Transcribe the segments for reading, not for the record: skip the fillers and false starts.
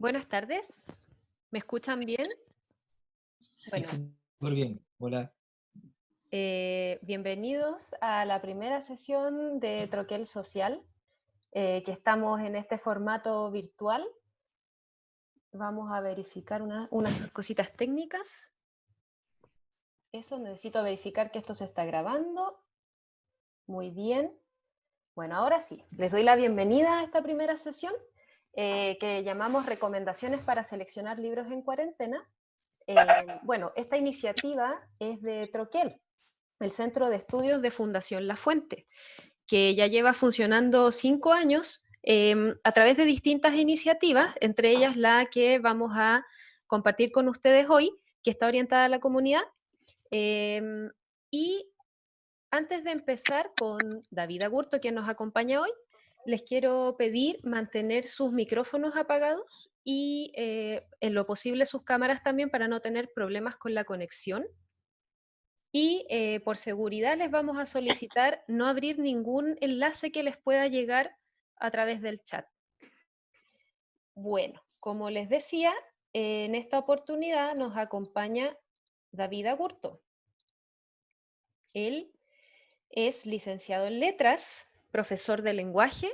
Buenas tardes, ¿me escuchan bien? Sí, Bueno, súper bien. Hola. bienvenidos a la primera sesión de Troquel Social, que estamos en este formato virtual. Vamos a verificar unas cositas técnicas. Eso, necesito verificar que esto se está grabando. Muy bien. Bueno, ahora sí, les doy la bienvenida a esta primera sesión, que llamamos Recomendaciones para seleccionar libros en cuarentena. Bueno, esta iniciativa es de Troquel, el Centro de Estudios de Fundación La Fuente, que ya lleva funcionando 5 años a través de distintas iniciativas, entre ellas la que vamos a compartir con ustedes hoy, que está orientada a la comunidad. Y antes de empezar con David Agurto, quien nos acompaña hoy, les quiero pedir mantener sus micrófonos apagados y en lo posible sus cámaras también para no tener problemas con la conexión. Y por seguridad les vamos a solicitar no abrir ningún enlace que les pueda llegar a través del chat. Bueno, como les decía, en esta oportunidad nos acompaña David Agurto. Él es licenciado en letras, profesor de lenguaje,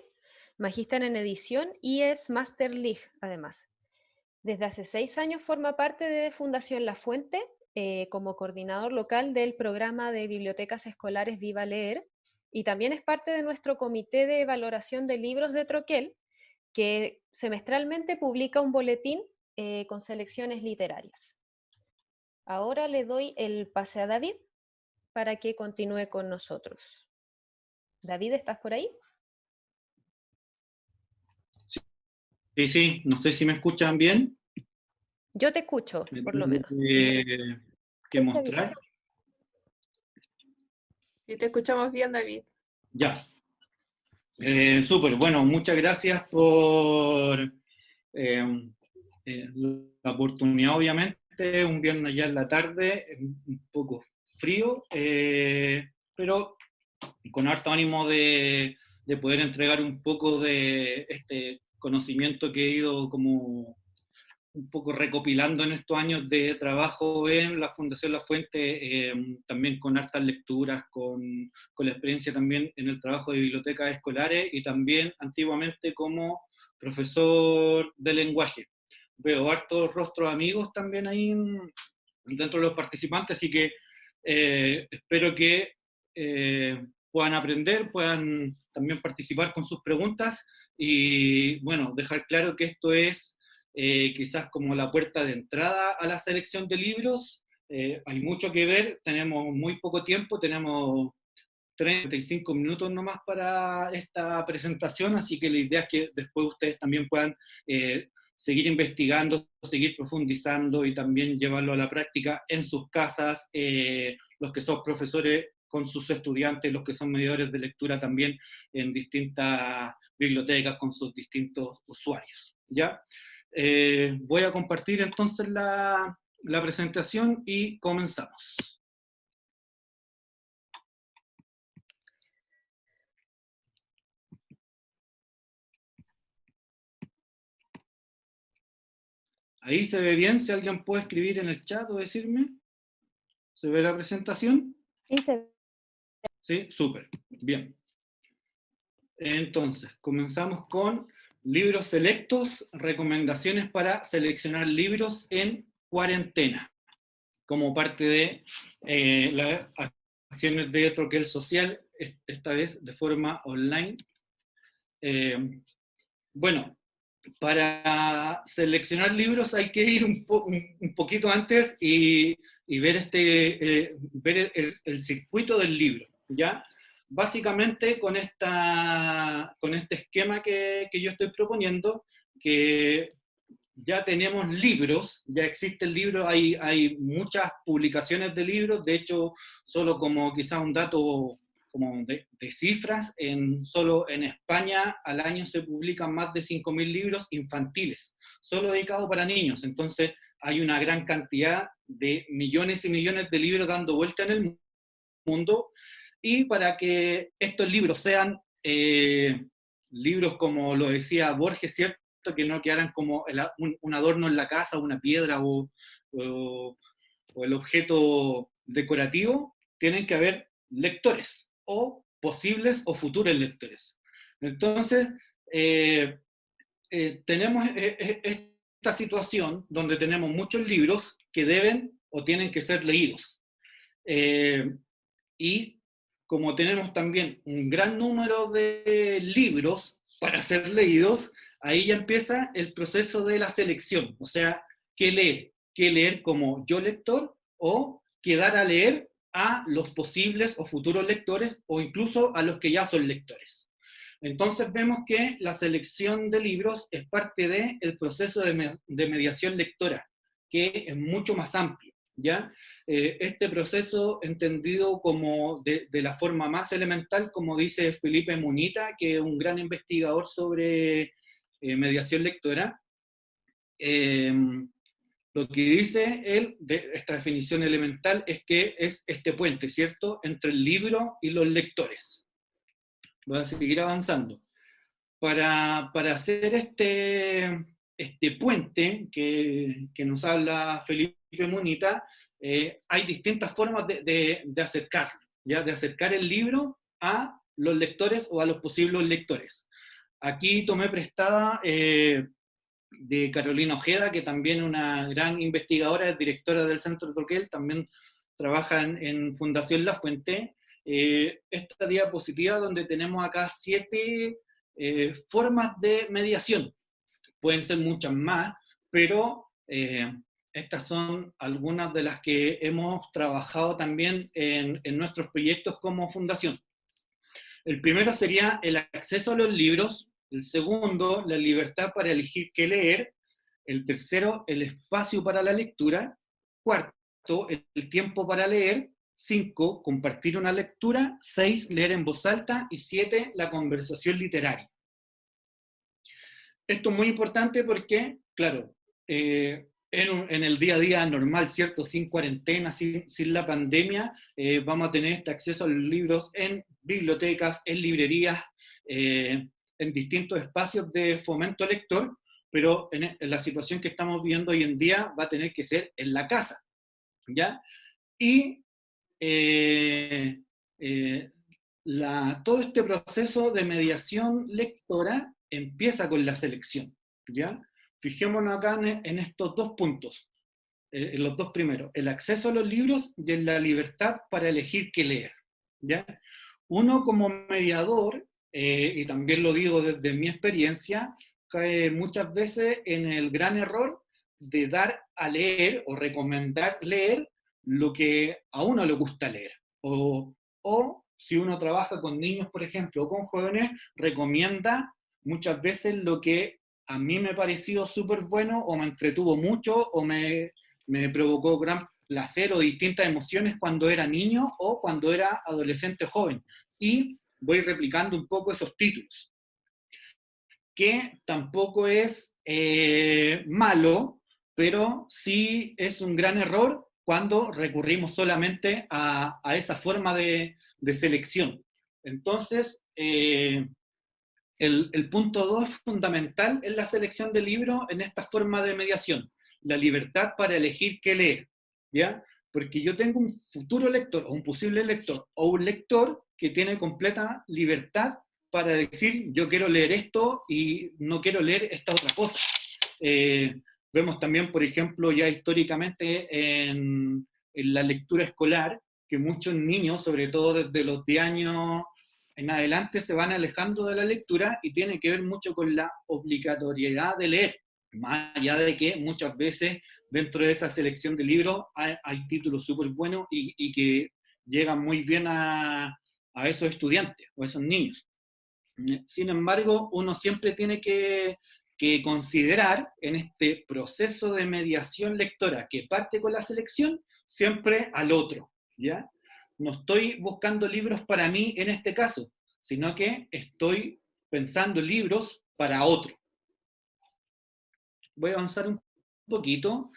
magíster en edición y es Master League además. Desde hace 6 años forma parte de Fundación La Fuente como coordinador local del programa de bibliotecas escolares Viva Leer, y también es parte de nuestro comité de valoración de libros de Troquel, que semestralmente publica un boletín con selecciones literarias. Ahora le doy el pase a David para que continúe con nosotros. David, ¿estás por ahí? Sí, no sé si me escuchan bien. Yo te escucho, Me por lo tengo menos. Sí, que escucha bien. mostrar. Sí, te escuchamos bien, David. Ya. Súper, bueno, muchas gracias por la oportunidad, obviamente. Un viernes ya en la tarde, un poco frío, pero con harto ánimo de poder entregar un poco de este conocimiento que he ido como un poco recopilando en estos años de trabajo en la Fundación La Fuente, también con hartas lecturas, con la experiencia también en el trabajo de bibliotecas escolares y también antiguamente como profesor de lenguaje. Veo hartos rostros amigos también ahí dentro de los participantes, así que espero que puedan aprender, puedan también participar con sus preguntas y, bueno, dejar claro que esto es quizás como la puerta de entrada a la selección de libros. Hay mucho que ver, tenemos muy poco tiempo, tenemos 35 minutos nomás para esta presentación, así que la idea es que después ustedes también puedan seguir investigando, seguir profundizando y también llevarlo a la práctica en sus casas, los que son profesores con sus estudiantes, los que son mediadores de lectura también en distintas bibliotecas con sus distintos usuarios, ¿ya? Voy a compartir entonces la presentación y comenzamos. Ahí se ve bien, si alguien puede escribir en el chat o decirme. ¿Se ve la presentación? Sí, se... Sí, súper, bien. Entonces, comenzamos con libros selectos, recomendaciones para seleccionar libros en cuarentena, como parte de las acciones de Troquel Social, esta vez de forma online. Bueno, para seleccionar libros hay que ir un poquito antes y ver, ver el circuito del libro, ¿ya? Básicamente con este esquema que yo estoy proponiendo, que ya tenemos libros, ya existe el libro, hay muchas publicaciones de libros, de hecho, solo como quizá un dato como de cifras, solo en España al año se publican más de 5.000 libros infantiles, solo dedicados para niños, entonces hay una gran cantidad de millones y millones de libros dando vuelta en el mundo, y para que estos libros sean libros como lo decía Borges, ¿cierto? ¿cierto? Que no quedaran como un adorno en la casa, una piedra o el objeto decorativo. Tienen que haber lectores, o posibles o futuros lectores. Entonces, tenemos esta situación donde tenemos muchos libros que deben o tienen que ser leídos. Y como tenemos también un gran número de libros para ser leídos, ahí ya empieza el proceso de la selección. O sea, ¿qué leer? ¿Qué leer como yo lector o quedar a leer a los posibles o futuros lectores o incluso a los que ya son lectores? Entonces vemos que la selección de libros es parte del proceso de mediación lectora, que es mucho más amplio, ¿ya? Este proceso entendido como de la forma más elemental, como dice Felipe Munita, que es un gran investigador sobre mediación lectora, lo que dice él de esta definición elemental es que es este puente, ¿cierto?, entre el libro y los lectores. Voy a seguir avanzando. Para hacer este puente que nos habla Felipe Munita, hay distintas formas de acercarlo, ¿ya? De acercar el libro a los lectores o a los posibles lectores. Aquí tomé prestada de Carolina Ojeda, que también es una gran investigadora, es directora del Centro Troquel, también trabaja en Fundación La Fuente. Esta diapositiva donde tenemos acá 7 formas de mediación. Pueden ser muchas más, pero estas son algunas de las que hemos trabajado también en nuestros proyectos como fundación. El primero sería el acceso a los libros, el segundo, la libertad para elegir qué leer, el tercero, el espacio para la lectura, cuarto, el tiempo para leer, 5, compartir una lectura, 6, leer en voz alta, y 7, la conversación literaria. Esto es muy importante porque, claro, en el día a día normal, ¿cierto? Sin cuarentena, sin la pandemia, vamos a tener este acceso a los libros en bibliotecas, en librerías, en distintos espacios de fomento lector, pero en la situación que estamos viendo hoy en día va a tener que ser en la casa, ¿ya? Y todo este proceso de mediación lectora empieza con la selección, ¿ya? Fijémonos acá en estos 2 puntos, en los 2 primeros, el acceso a los libros y en la libertad para elegir qué leer, ¿ya? Uno como mediador, y también lo digo desde mi experiencia, cae muchas veces en el gran error de dar a leer o recomendar leer lo que a uno le gusta leer, o si uno trabaja con niños, por ejemplo, o con jóvenes, recomienda muchas veces lo que a mí me pareció súper bueno, o me entretuvo mucho, o me provocó gran placer o distintas emociones cuando era niño o cuando era adolescente o joven. Y voy replicando un poco esos títulos, que tampoco es malo, pero sí es un gran error cuando recurrimos solamente a esa forma de selección. Entonces, el punto 2 fundamental es la selección de libros en esta forma de mediación, la libertad para elegir qué leer, ¿ya? Porque yo tengo un futuro lector, o un posible lector, o un lector que tiene completa libertad para decir, yo quiero leer esto y no quiero leer esta otra cosa. Vemos también, por ejemplo, ya históricamente en la lectura escolar, que muchos niños, sobre todo desde los 10 años en adelante, se van alejando de la lectura, y tiene que ver mucho con la obligatoriedad de leer, más allá de que muchas veces dentro de esa selección de libros hay títulos súper buenos y que llegan muy bien a esos estudiantes o a esos niños. Sin embargo, uno siempre tiene que considerar en este proceso de mediación lectora que parte con la selección, siempre al otro, ¿ya? No estoy buscando libros para mí en este caso, sino que estoy pensando libros para otro. Voy a avanzar un poquito,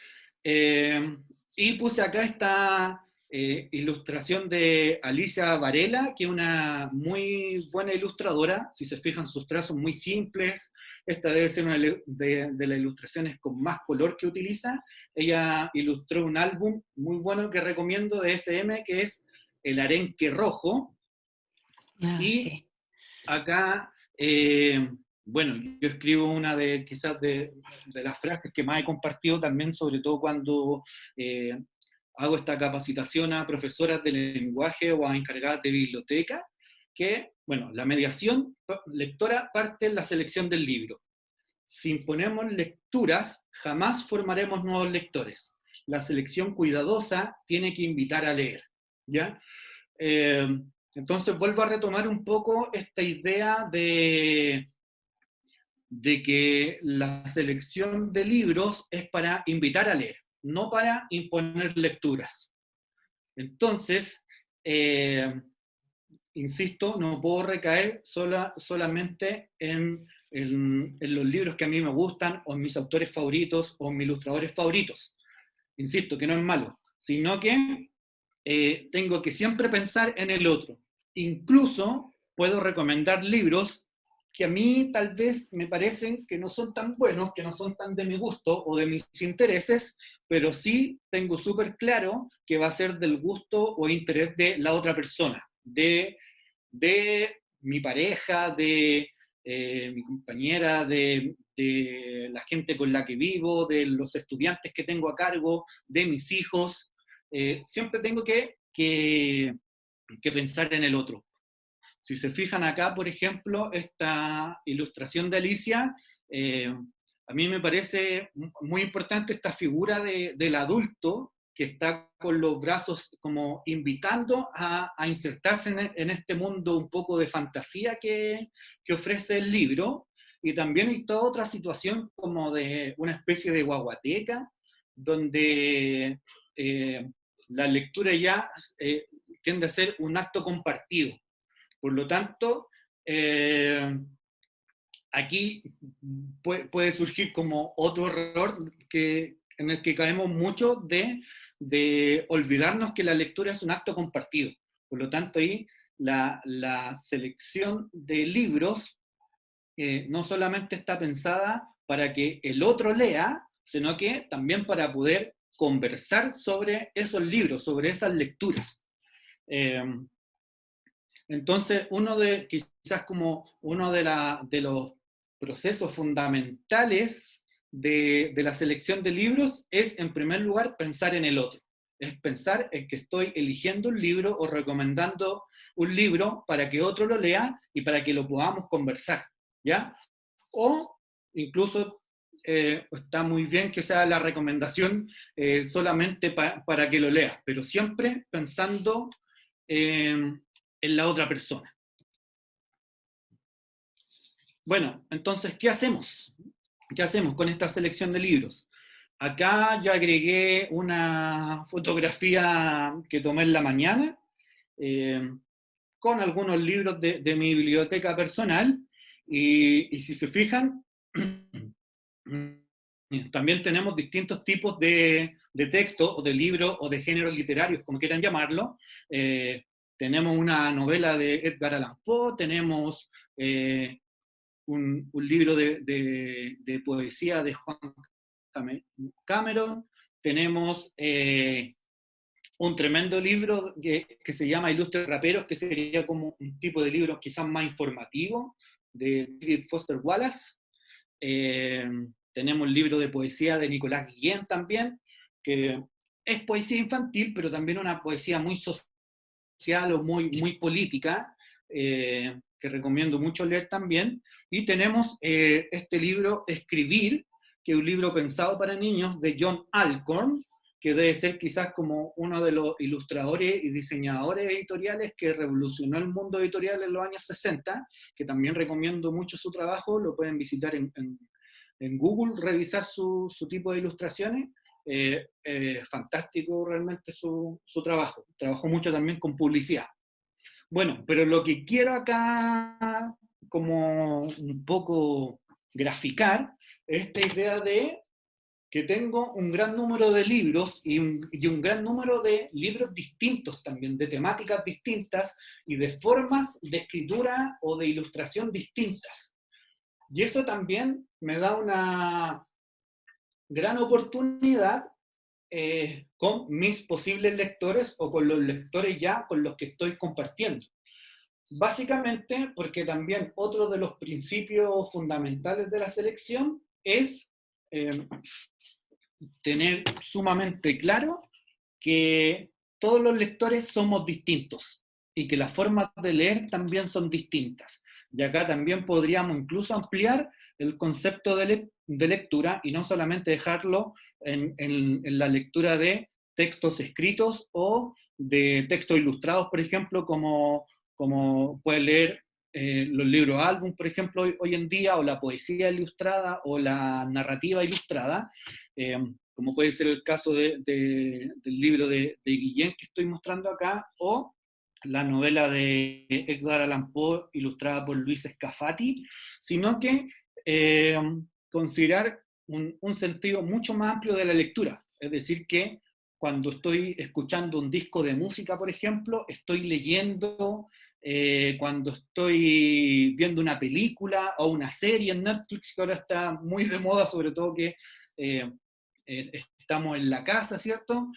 y puse acá ilustración de Alicia Varela, que es una muy buena ilustradora. Si se fijan, sus trazos muy simples. Esta debe ser una de las ilustraciones con más color que utiliza. Ella ilustró un álbum muy bueno que recomiendo de SM, que es El Arenque Rojo. Y sí. acá, bueno, yo escribo una de quizás de las frases que más he compartido también, sobre todo cuando hago esta capacitación a profesoras de lenguaje o a encargadas de biblioteca, que, bueno, la mediación lectora parte en la selección del libro. Si imponemos lecturas, jamás formaremos nuevos lectores. La selección cuidadosa tiene que invitar a leer, ¿ya? Entonces vuelvo a retomar un poco esta idea de que la selección de libros es para invitar a leer, no para imponer lecturas. Entonces, insisto, no puedo recaer solamente en los libros que a mí me gustan, o en mis autores favoritos, o en mis ilustradores favoritos. Insisto, que no es malo, sino que tengo que siempre pensar en el otro. Incluso puedo recomendar libros que a mí tal vez me parecen que no son tan buenos, que no son tan de mi gusto o de mis intereses, pero sí tengo súper claro que va a ser del gusto o interés de la otra persona, de mi pareja, de mi compañera, de la gente con la que vivo, de los estudiantes que tengo a cargo, de mis hijos. Siempre tengo que pensar en el otro. Si se fijan acá, por ejemplo, esta ilustración de Alicia, a mí me parece muy importante esta figura del adulto que está con los brazos como invitando a insertarse en este mundo un poco de fantasía que ofrece el libro, y también hay toda otra situación como de una especie de guaguateca, donde la lectura ya tiende a ser un acto compartido. Por lo tanto, aquí puede surgir como otro error en el que caemos mucho de olvidarnos que la lectura es un acto compartido. Por lo tanto, ahí la selección de libros no solamente está pensada para que el otro lea, sino que también para poder conversar sobre esos libros, sobre esas lecturas. Entonces, quizás como uno de los procesos fundamentales de la selección de libros es, en primer lugar, pensar en el otro. Es pensar en que estoy eligiendo un libro o recomendando un libro para que otro lo lea y para que lo podamos conversar, ¿ya? O incluso está muy bien que sea la recomendación solamente para que lo lea, pero siempre pensando en la otra persona. Bueno, entonces, ¿qué hacemos? ¿Qué hacemos con esta selección de libros? Acá yo agregué una fotografía que tomé en la mañana, con algunos libros de mi biblioteca personal, y si se fijan, también tenemos distintos tipos de texto, o de libros, o de géneros literarios, como quieran llamarlo. Tenemos una novela de Edgar Allan Poe, tenemos un libro de poesía de Juan Cameron, tenemos un tremendo libro que se llama Ilustres Raperos, que sería como un tipo de libro quizás más informativo, de David Foster Wallace. Tenemos un libro de poesía de Nicolás Guillén también, que es poesía infantil, pero también una poesía muy social o muy política, que recomiendo mucho leer también. Y tenemos este libro, Escribir, que es un libro pensado para niños, de John Alcorn, que debe ser quizás como uno de los ilustradores y diseñadores editoriales que revolucionó el mundo editorial en los años 60, que también recomiendo mucho su trabajo. Lo pueden visitar en Google, revisar su tipo de ilustraciones. Fantástico realmente su trabajo. Trabajó mucho también con publicidad. Bueno, pero lo que quiero acá como un poco graficar es esta idea de que tengo un gran número de libros y un gran número de libros distintos también, de temáticas distintas y de formas de escritura o de ilustración distintas. Y eso también me da una gran oportunidad con mis posibles lectores o con los lectores ya con los que estoy compartiendo. Básicamente porque también otro de los principios fundamentales de la selección es tener sumamente claro que todos los lectores somos distintos y que las formas de leer también son distintas. Y acá también podríamos incluso ampliar el concepto de lectura y no solamente dejarlo en la lectura de textos escritos o de textos ilustrados, por ejemplo, como puede leer los libros álbum, por ejemplo, hoy en día, o la poesía ilustrada, o la narrativa ilustrada, como puede ser el caso del libro de Guillén que estoy mostrando acá, o la novela de Edgar Allan Poe ilustrada por Luis Scafati, sino que considerar un sentido mucho más amplio de la lectura, es decir, que cuando estoy escuchando un disco de música, por ejemplo, estoy leyendo, cuando estoy viendo una película o una serie en Netflix, que ahora está muy de moda, sobre todo que estamos en la casa, ¿cierto?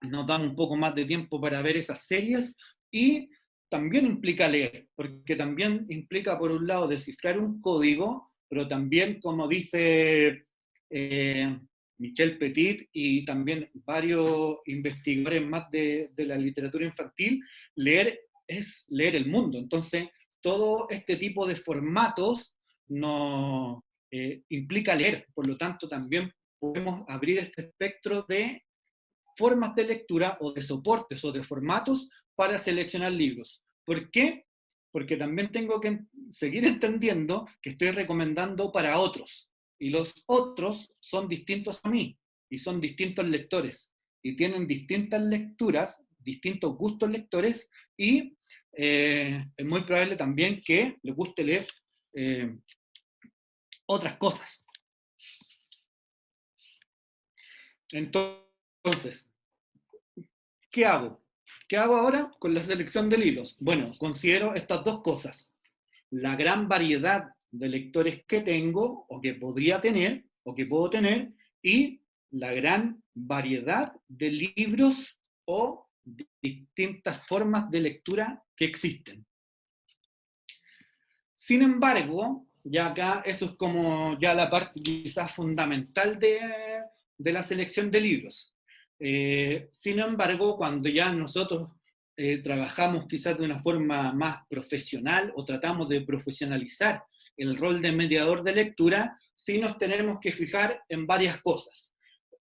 Nos dan un poco más de tiempo para ver esas series, y también implica leer, porque también implica, por un lado, descifrar un código, pero también, como dice Michel Petit y también varios investigadores más de la literatura infantil, leer es leer el mundo. Entonces, todo este tipo de formatos no implica leer, por lo tanto también podemos abrir este espectro de formas de lectura o de soportes o de formatos para seleccionar libros. ¿Por qué? Porque también tengo que seguir entendiendo que estoy recomendando para otros, y los otros son distintos a mí, y son distintos lectores, y tienen distintas lecturas, distintos gustos lectores, y es muy probable también que les guste leer otras cosas. Entonces, ¿qué hago? ¿Qué hago ahora con la selección de libros? Bueno, considero estas dos cosas: la gran variedad de lectores que tengo, o que podría tener, o que puedo tener, y la gran variedad de libros o distintas formas de lectura que existen. Sin embargo, ya acá eso es como ya la parte quizás fundamental de la selección de libros. Sin embargo, cuando ya nosotros trabajamos quizás de una forma más profesional o tratamos de profesionalizar el rol de mediador de lectura, sí nos tenemos que fijar en varias cosas.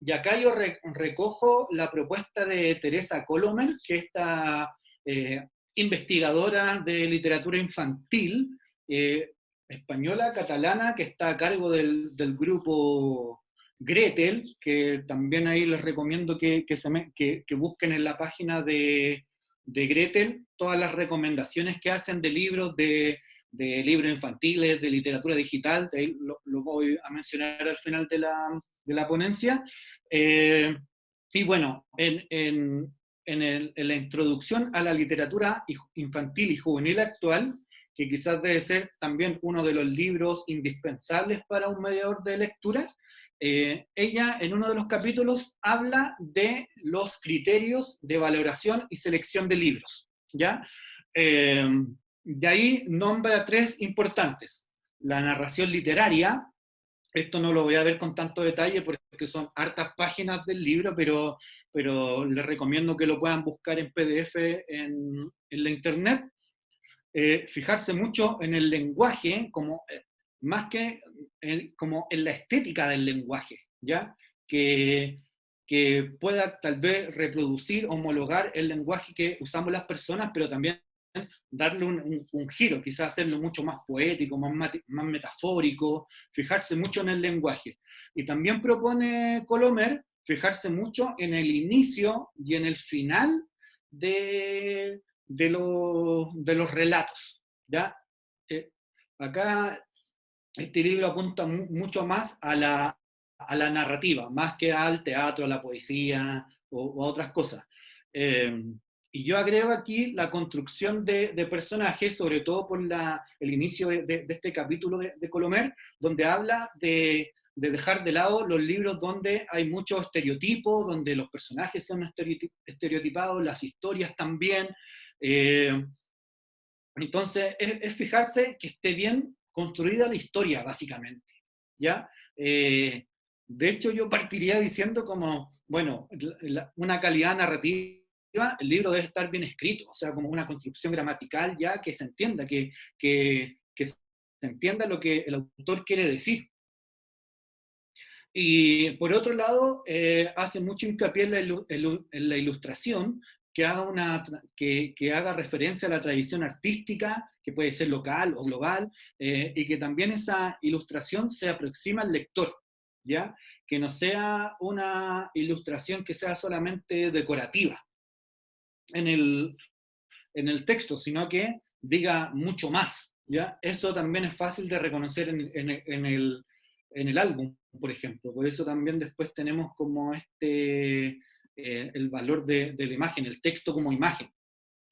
Y acá yo recojo la propuesta de Teresa Colomer, que es esta investigadora de literatura infantil, española, catalana, que está a cargo del grupo Gretel, que también ahí les recomiendo que busquen en la página de Gretel todas las recomendaciones que hacen de libros, de libros infantiles, de literatura digital, de ahí lo voy a mencionar al final de la ponencia. Y bueno, en la introducción a la literatura infantil y juvenil actual, que quizás debe ser también uno de los libros indispensables para un mediador de lectura, ella en uno de los capítulos habla de los criterios de valoración y selección de libros, ¿ya? De ahí nombra tres importantes: la narración literaria. Esto no lo voy a ver con tanto detalle porque son hartas páginas del libro, pero les recomiendo que lo puedan buscar en PDF en la internet. Fijarse mucho en el lenguaje, más que como en la estética del lenguaje, ¿ya? Que pueda tal vez reproducir, homologar el lenguaje que usamos las personas, pero también darle un giro, quizás hacerlo mucho más poético, más metafórico, fijarse mucho en el lenguaje. Y también propone Colomer fijarse mucho en el inicio y en el final de los relatos, ¿ya? Acá este libro apunta mucho más a a la narrativa, más que al teatro, a la poesía o a otras cosas. Y yo agrego aquí la construcción de personajes, sobre todo por el inicio de este capítulo de Colomer, donde habla de dejar de lado los libros donde hay muchos estereotipos, donde los personajes son estereotipados, las historias también. Entonces, es fijarse que esté bien construida la historia, básicamente, ¿ya? De hecho, yo partiría diciendo como, bueno, una calidad narrativa, el libro debe estar bien escrito, o sea, como una construcción gramatical ya que se entienda, que se entienda lo que el autor quiere decir. Y por otro lado, hace mucho hincapié en la ilustración, que haga referencia a la tradición artística, que puede ser local o global, y que también esa ilustración se aproxima al lector, ¿ya? Que no sea una ilustración que sea solamente decorativa en el texto, sino que diga mucho más, ¿ya? Eso también es fácil de reconocer en el álbum, por ejemplo. Por eso también después tenemos como el valor de la imagen, el texto como imagen,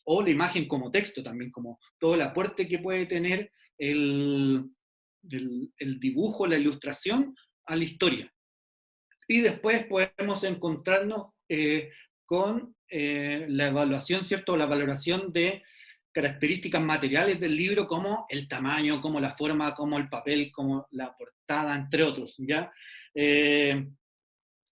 o la imagen como texto también, como todo el aporte que puede tener el dibujo, la ilustración a la historia. Y después podemos encontrarnos con la evaluación, ¿cierto? La valoración de características materiales del libro, como el tamaño, como la forma, como el papel, como la portada, entre otros, ¿ya?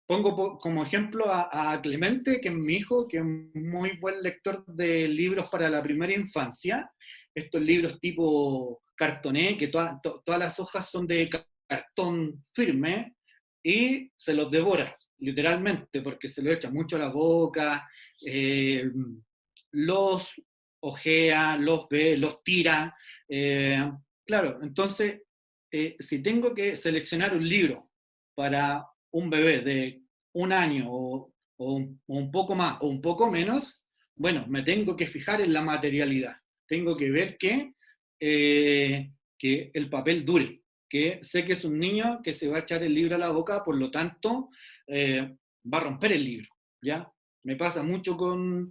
Pongo como ejemplo a Clemente, que es mi hijo, que es muy buen lector de libros para la primera infancia, estos libros tipo cartoné, que todas las hojas son de cartón firme, y se los devora, literalmente, porque se lo echa mucho a la boca, los ojea, los ve, los tira. Claro, entonces, si tengo que seleccionar un libro para un bebé de 1 año o un poco más o un poco menos, bueno, me tengo que fijar en la materialidad. Tengo que ver que el papel dure, que sé que es un niño que se va a echar el libro a la boca, por lo tanto, va a romper el libro, ¿ya? Me pasa mucho con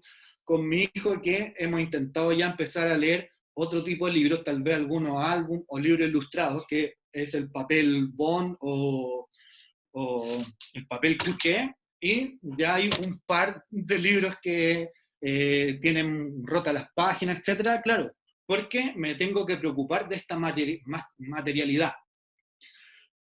mi hijo, que hemos intentado ya empezar a leer otro tipo de libros, tal vez algunos álbum o libros ilustrados, que es el papel bond o el papel cuché, y ya hay un par de libros que tienen rotas las páginas, etcétera, claro, porque me tengo que preocupar de esta materialidad.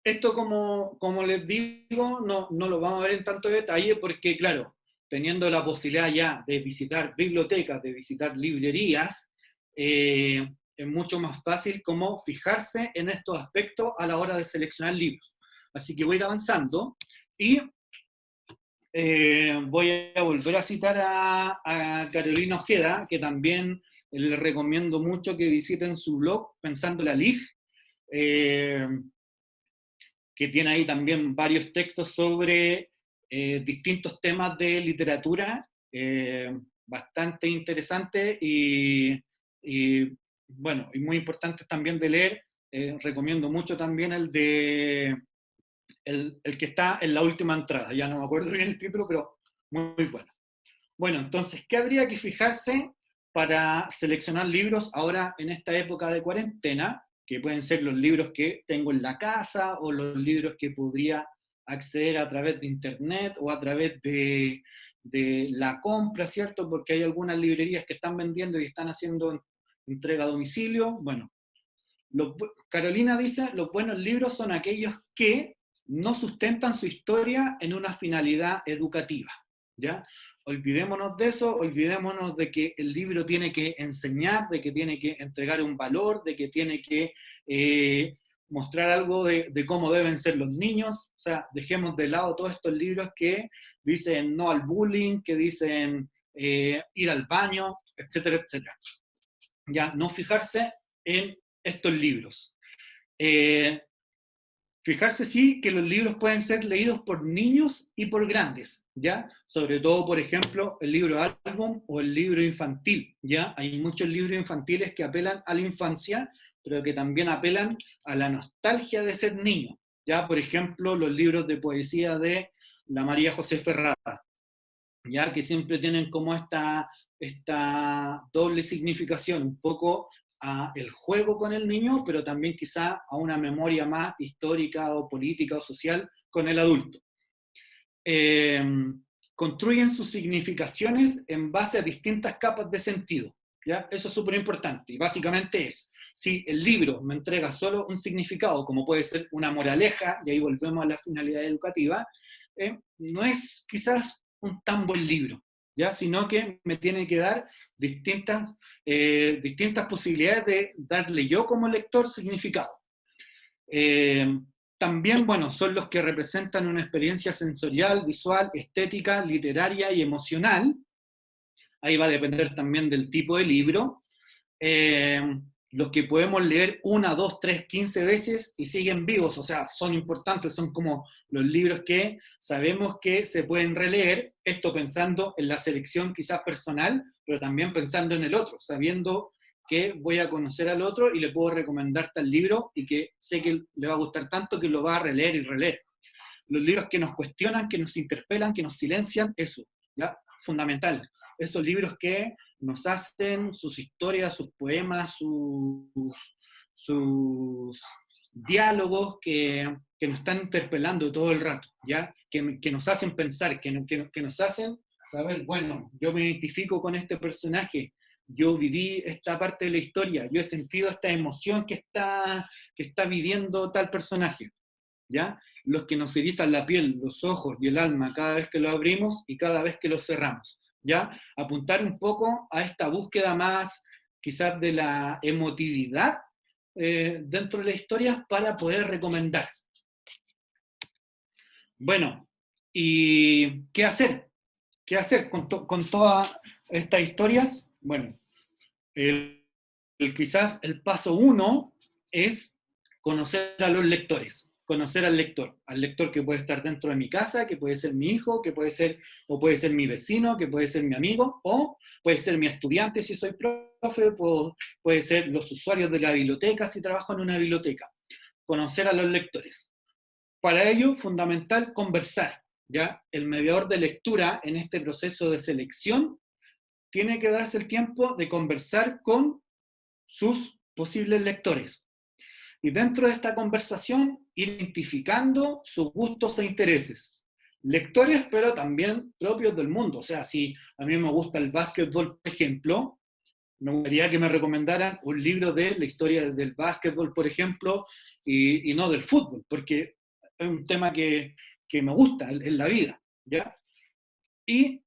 Esto, como les digo, no lo vamos a ver en tanto detalle, porque claro, teniendo la posibilidad ya de visitar bibliotecas, de visitar librerías, es mucho más fácil como fijarse en estos aspectos a la hora de seleccionar libros. Así que voy a ir avanzando, y voy a volver a citar a Carolina Ojeda, que también le recomiendo mucho que visiten su blog, Pensando la LIG, que tiene ahí también varios textos sobre distintos temas de literatura, bastante interesantes y bueno, y muy importantes también de leer. Recomiendo mucho también el que está en la última entrada, ya no me acuerdo bien el título, pero muy bueno. Bueno, entonces, ¿qué habría que fijarse para seleccionar libros ahora en esta época de cuarentena? Que pueden ser los libros que tengo en la casa, o los libros que podría acceder a través de internet o a través de la compra, ¿cierto? Porque hay algunas librerías que están vendiendo y están haciendo entrega a domicilio. Bueno, Carolina dice, los buenos libros son aquellos que no sustentan su historia en una finalidad educativa, ¿ya? Olvidémonos de eso, olvidémonos de que el libro tiene que enseñar, de que tiene que entregar un valor, de que tiene que mostrar algo de cómo deben ser los niños. O sea, dejemos de lado todos estos libros que dicen no al bullying, que dicen ir al baño, etcétera, etcétera. Ya, no fijarse en estos libros. Fijarse, sí, que los libros pueden ser leídos por niños y por grandes, ¿ya? Sobre todo, por ejemplo, el libro álbum o el libro infantil, ¿ya? Hay muchos libros infantiles que apelan a la infancia, pero que también apelan a la nostalgia de ser niño, ya, por ejemplo, los libros de poesía de la María José Ferrada, ya, que siempre tienen como esta doble significación, un poco a el juego con el niño, pero también quizá a una memoria más histórica o política o social con el adulto. Construyen sus significaciones en base a distintas capas de sentido, ¿ya? Eso es súper importante, y básicamente es, si el libro me entrega solo un significado, como puede ser una moraleja, y ahí volvemos a la finalidad educativa, no es quizás un tan buen libro, ¿ya? Sino que me tiene que dar distintas posibilidades de darle yo como lector significado. También, bueno, son los que representan una experiencia sensorial, visual, estética, literaria y emocional. Ahí va a depender también del tipo de libro. Los que podemos leer 1, 2, 3, 15 veces y siguen vivos, o sea, son importantes, son como los libros que sabemos que se pueden releer, esto pensando en la selección quizás personal, pero también pensando en el otro, sabiendo que voy a conocer al otro y le puedo recomendar tal libro y que sé que le va a gustar tanto que lo va a releer y releer. Los libros que nos cuestionan, que nos interpelan, que nos silencian, eso, ¿ya? Fundamental. Esos libros que nos hacen sus historias, sus poemas, sus diálogos que nos están interpelando todo el rato, ¿ya? Que nos hacen pensar, que nos hacen saber, bueno, yo me identifico con este personaje, yo viví esta parte de la historia, yo he sentido esta emoción que está viviendo tal personaje, ¿ya? Los que nos erizan la piel, los ojos y el alma cada vez que lo abrimos y cada vez que lo cerramos, ¿ya? Apuntar un poco a esta búsqueda más quizás de la emotividad dentro de la historia para poder recomendar. Bueno, ¿y qué hacer? ¿Qué hacer con todas estas historias? Bueno, quizás el paso 1 es conocer a los lectores, conocer al lector que puede estar dentro de mi casa, que puede ser mi hijo, que puede ser mi vecino, que puede ser mi amigo, o puede ser mi estudiante si soy profe, puede ser los usuarios de la biblioteca si trabajo en una biblioteca. Conocer a los lectores. Para ello, fundamental conversar, ¿ya? El mediador de lectura en este proceso de selección tiene que darse el tiempo de conversar con sus posibles lectores. Y dentro de esta conversación, identificando sus gustos e intereses. Lectores, pero también propios del mundo. O sea, si a mí me gusta el básquetbol, por ejemplo, me gustaría que me recomendaran un libro de la historia del básquetbol, por ejemplo, y no del fútbol, porque es un tema que me gusta en la vida, ¿ya? Y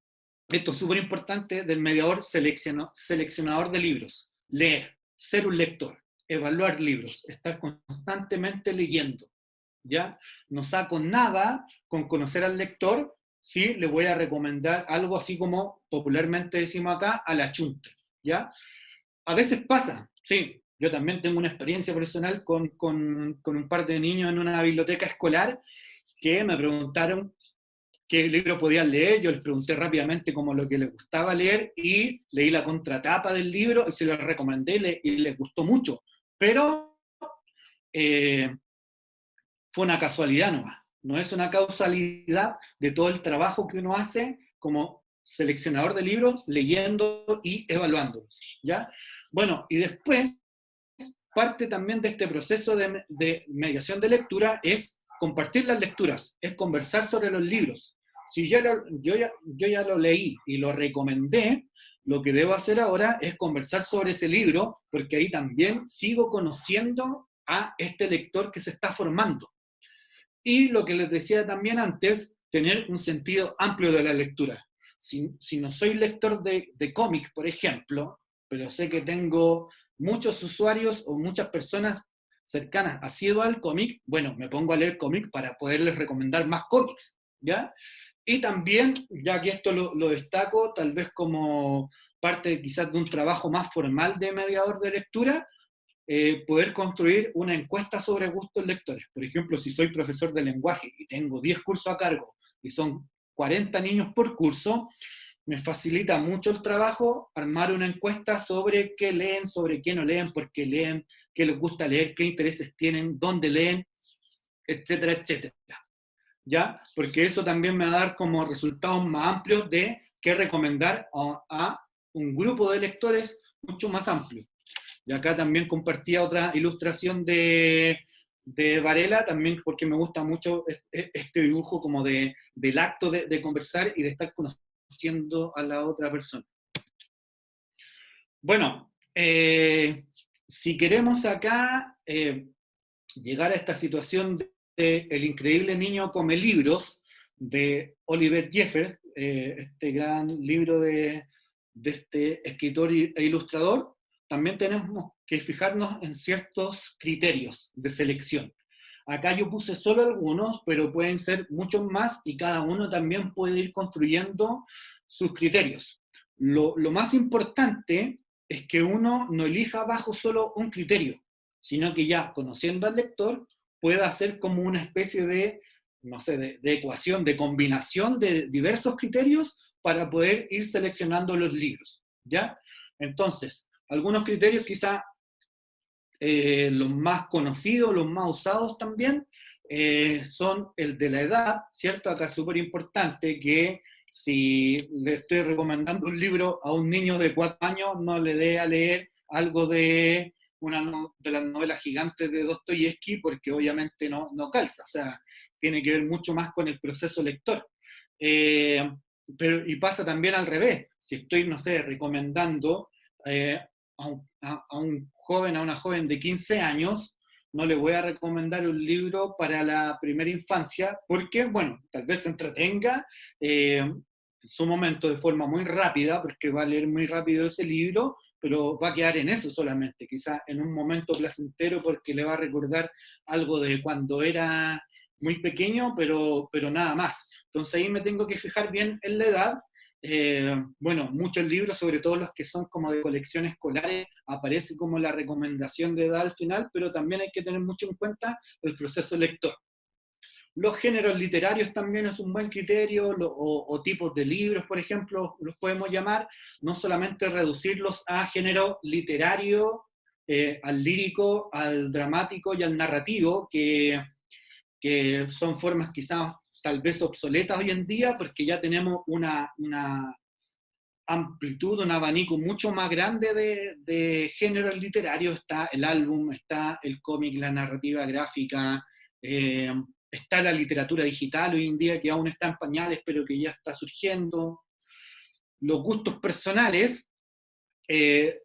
esto es súper importante del mediador seleccionador de libros. Leer, ser un lector, evaluar libros, estar constantemente leyendo, ¿ya? No saco nada con conocer al lector si le voy a recomendar algo así como popularmente decimos acá, a la chunta, ¿ya? A veces pasa, sí. Yo también tengo una experiencia personal con un par de niños en una biblioteca escolar que me preguntaron qué libro podían leer, yo les pregunté rápidamente como lo que les gustaba leer y leí la contratapa del libro y se los recomendé y les gustó mucho, pero fue una casualidad nomás, no es una causalidad de todo el trabajo que uno hace como seleccionador de libros, leyendo y evaluándolos, ¿ya? Bueno, y después, parte también de este proceso de mediación de lectura es compartir las lecturas, es conversar sobre los libros. Si yo ya lo leí y lo recomendé, lo que debo hacer ahora es conversar sobre ese libro, porque ahí también sigo conociendo a este lector que se está formando. Y lo que les decía también antes, tener un sentido amplio de la lectura. Si no soy lector de cómic, por ejemplo, pero sé que tengo muchos usuarios o muchas personas cercanas asiduas al cómic, bueno, me pongo a leer cómic para poderles recomendar más cómics, ¿ya? Y también, ya que esto lo destaco, tal vez como parte quizás de un trabajo más formal de mediador de lectura, poder construir una encuesta sobre gustos lectores. Por ejemplo, si soy profesor de lenguaje y tengo 10 cursos a cargo y son 40 niños por curso, me facilita mucho el trabajo armar una encuesta sobre qué leen, sobre qué no leen, por qué leen, qué les gusta leer, qué intereses tienen, dónde leen. etcétera, etcétera. ¿Ya? Porque eso también me va a dar como resultados más amplios de qué recomendar a un grupo de lectores mucho más amplio. Y acá también compartía otra ilustración de Varela, también porque me gusta mucho este dibujo como del acto de conversar y de estar conociendo a la otra persona. Bueno, si queremos acá llegar a esta situación de El increíble niño come libros, de Oliver Jeffers, este gran libro de este escritor e ilustrador, también tenemos que fijarnos en ciertos criterios de selección. Acá yo puse solo algunos, pero pueden ser muchos más y cada uno también puede ir construyendo sus criterios. Lo más importante es que uno no elija bajo solo un criterio, sino que ya conociendo al lector pueda hacer como una especie de, no sé, de ecuación, de combinación de diversos criterios para poder ir seleccionando los libros, ¿ya? Entonces, algunos criterios quizá los más conocidos, los más usados también, son el de la edad, ¿cierto? Acá es súper importante que si le estoy recomendando un libro a un niño de 4 años, no le dé a leer algo de de las novelas gigantes de Dostoyevsky, porque obviamente no calza, o sea, tiene que ver mucho más con el proceso lector. Y pasa también al revés, si estoy, no sé, recomendando a un joven, a una joven de 15 años, no le voy a recomendar un libro para la primera infancia, porque, bueno, tal vez se entretenga en su momento de forma muy rápida, porque va a leer muy rápido ese libro, pero va a quedar en eso solamente, quizás en un momento placentero, porque le va a recordar algo de cuando era muy pequeño, pero nada más. Entonces ahí me tengo que fijar bien en la edad. Bueno, muchos libros, sobre todo los que son como de colección escolares, aparece como la recomendación de edad al final, pero también hay que tener mucho en cuenta el proceso lector. Los géneros literarios también es un buen criterio, o tipos de libros, por ejemplo, los podemos llamar, no solamente reducirlos a género literario, al lírico, al dramático y al narrativo, que son formas quizás tal vez obsoletas hoy en día, porque ya tenemos una amplitud, un abanico mucho más grande de géneros literarios. Está el álbum, está el cómic, la narrativa gráfica, está la literatura digital hoy en día, que aún está en pañales, pero que ya está surgiendo. Los gustos personales,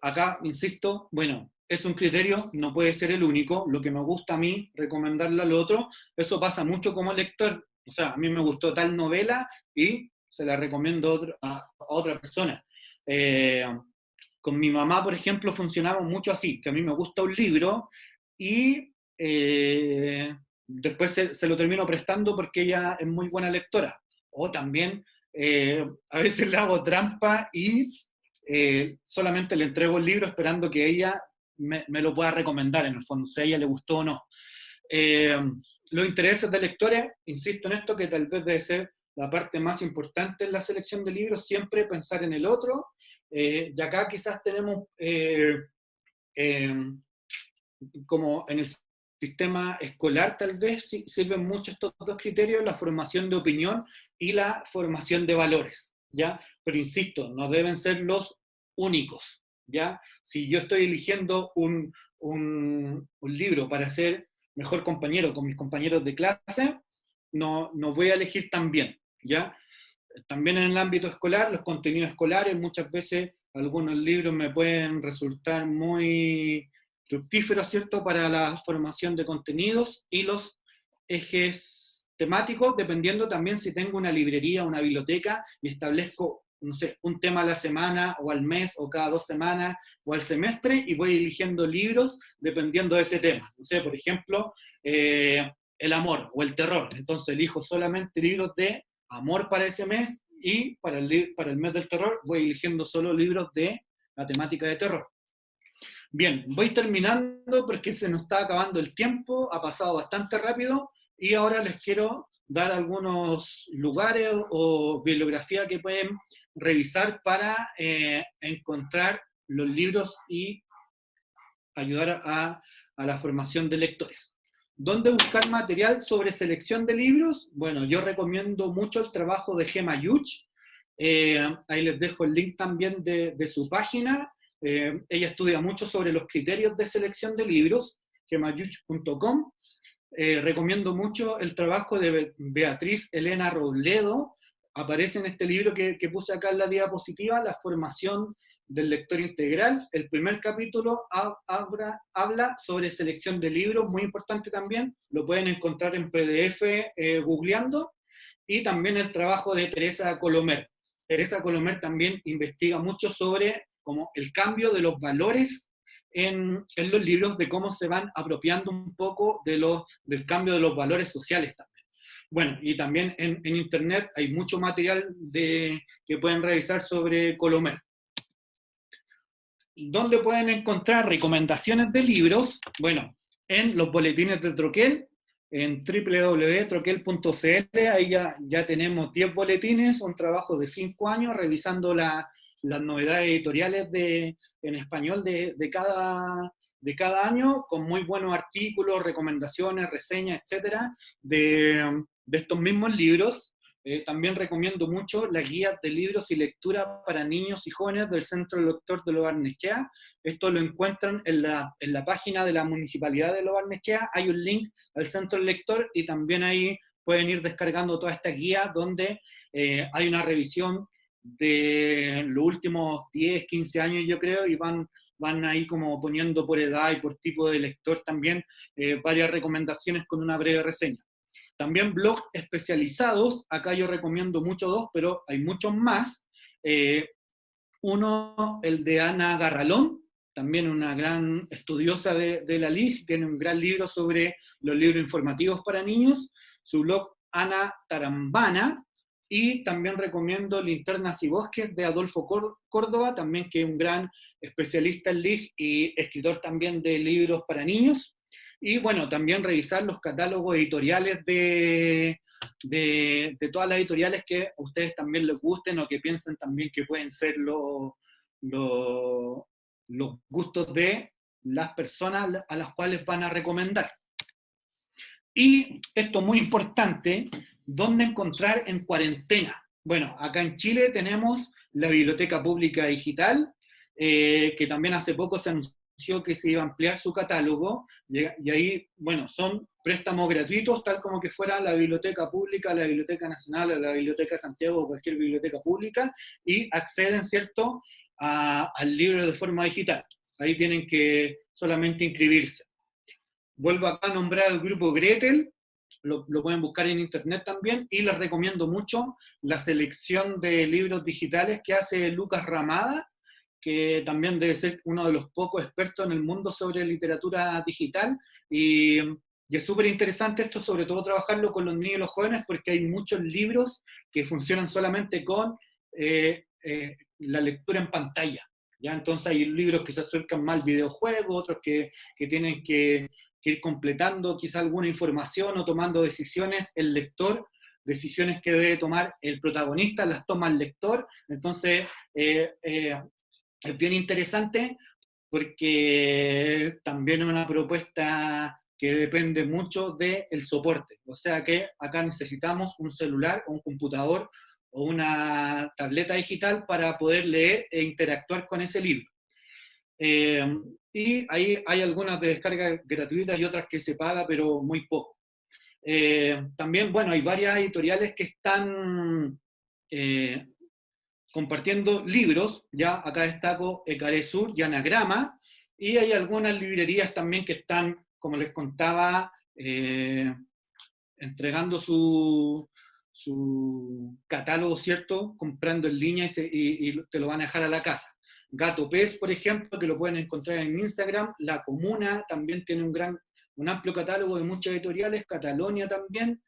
acá, insisto, bueno, es un criterio, no puede ser el único. Lo que me gusta a mí, recomendarlo al otro, eso pasa mucho como lector. O sea, a mí me gustó tal novela y se la recomiendo a otra persona. Con mi mamá, por ejemplo, funcionaba mucho así, que a mí me gusta un libro y después se lo termino prestando porque ella es muy buena lectora. O también a veces le hago trampa y solamente le entrego el libro esperando que ella me lo pueda recomendar, en el fondo, si a ella le gustó o no. Los intereses de lectores, insisto en esto, que tal vez debe ser la parte más importante en la selección de libros, siempre pensar en el otro, y acá quizás tenemos como en el sistema escolar tal vez sirven mucho estos dos criterios, la formación de opinión y la formación de valores, ¿ya? Pero insisto, no deben ser los únicos, ¿ya? Si yo estoy eligiendo un libro para ser mejor compañero con mis compañeros de clase, no voy a elegir tan bien, ¿ya? También en el ámbito escolar, los contenidos escolares, muchas veces algunos libros me pueden resultar muy fructíferos, ¿cierto?, para la formación de contenidos y los ejes temáticos, dependiendo también si tengo una librería, una biblioteca, y establezco, no sé, un tema a la semana, o al mes, o cada 2 semanas, o al semestre, y voy eligiendo libros dependiendo de ese tema. No sé, por ejemplo, el amor o el terror. Entonces elijo solamente libros de amor para ese mes, y para el mes del terror voy eligiendo solo libros de la temática de terror. Bien, voy terminando porque se nos está acabando el tiempo, ha pasado bastante rápido, y ahora les quiero dar algunos lugares o bibliografía que pueden revisar para encontrar los libros y ayudar a la formación de lectores. ¿Dónde buscar material sobre selección de libros? Bueno, yo recomiendo mucho el trabajo de Gema Yuch. Ahí les dejo el link también de su página. Ella estudia mucho sobre los criterios de selección de libros, gemayuch.com. Recomiendo mucho el trabajo de Beatriz Elena Robledo. Aparece en este libro que puse acá en la diapositiva, La formación del lector integral. El primer capítulo habla sobre selección de libros, muy importante también, lo pueden encontrar en PDF googleando, y también el trabajo de Teresa Colomer. Teresa Colomer también investiga mucho sobre como el cambio de los valores en los libros, de cómo se van apropiando un poco del cambio de los valores sociales también. Bueno, y también en internet hay mucho material que pueden revisar sobre Colomer. ¿Dónde pueden encontrar recomendaciones de libros? Bueno, en los boletines de Troquel, en www.troquel.cl, ahí ya tenemos 10 boletines, un trabajo de 5 años, revisando las novedades editoriales en español de cada año, con muy buenos artículos, recomendaciones, reseñas, etcétera, de estos mismos libros. También recomiendo mucho las guías de libros y lectura para niños y jóvenes del Centro Lector de Lo Barnechea. Esto lo encuentran en la página de la Municipalidad de Lo Barnechea. Hay un link al Centro Lector y también ahí pueden ir descargando toda esta guía donde hay una revisión de los últimos 10, 15 años, yo creo, y van ahí como poniendo por edad y por tipo de lector también varias recomendaciones con una breve reseña. También blogs especializados, acá yo recomiendo mucho 2, pero hay muchos más. Uno, el de Ana Garralón, también una gran estudiosa de la LIG, tiene un gran libro sobre los libros informativos para niños, su blog Ana Tarambana, y también recomiendo Linternas y Bosques de Adolfo Córdoba, también que es un gran especialista en LIG y escritor también de libros para niños. Y bueno, también revisar los catálogos editoriales de todas las editoriales que a ustedes también les gusten o que piensen también que pueden ser los gustos de las personas a las cuales van a recomendar. Y esto es muy importante, ¿dónde encontrar en cuarentena? Bueno, acá en Chile tenemos la Biblioteca Pública Digital, que también hace poco se anunció que se iba a ampliar su catálogo, y ahí, bueno, son préstamos gratuitos, tal como que fuera la biblioteca pública, la Biblioteca Nacional, la Biblioteca de Santiago o cualquier biblioteca pública, y acceden, ¿cierto?, al libro de forma digital. Ahí tienen que solamente inscribirse. Vuelvo acá a nombrar el grupo Gretel, lo pueden buscar en internet también, y les recomiendo mucho la selección de libros digitales que hace Lucas Ramada, que también debe ser uno de los pocos expertos en el mundo sobre literatura digital, y es súper interesante esto, sobre todo trabajarlo con los niños y los jóvenes, porque hay muchos libros que funcionan solamente con la lectura en pantalla, ¿ya? Entonces hay libros que se acercan más al videojuego, otros que tienen que ir completando quizá alguna información o tomando decisiones el lector, decisiones que debe tomar el protagonista, las toma el lector. Entonces es bien interesante porque también es una propuesta que depende mucho del soporte. O sea que acá necesitamos un celular o un computador o una tableta digital para poder leer e interactuar con ese libro. Y ahí hay algunas de descarga gratuita y otras que se paga, pero muy poco. También, bueno, hay varias editoriales que están compartiendo libros, ya acá destaco Ecaré Sur y Anagrama, y hay algunas librerías también que están, como les contaba, entregando su catálogo, ¿cierto?, comprando en línea y te lo van a dejar a la casa. Gato Pez, por ejemplo, que lo pueden encontrar en Instagram. La Comuna también tiene un amplio catálogo de muchas editoriales, Catalonia también,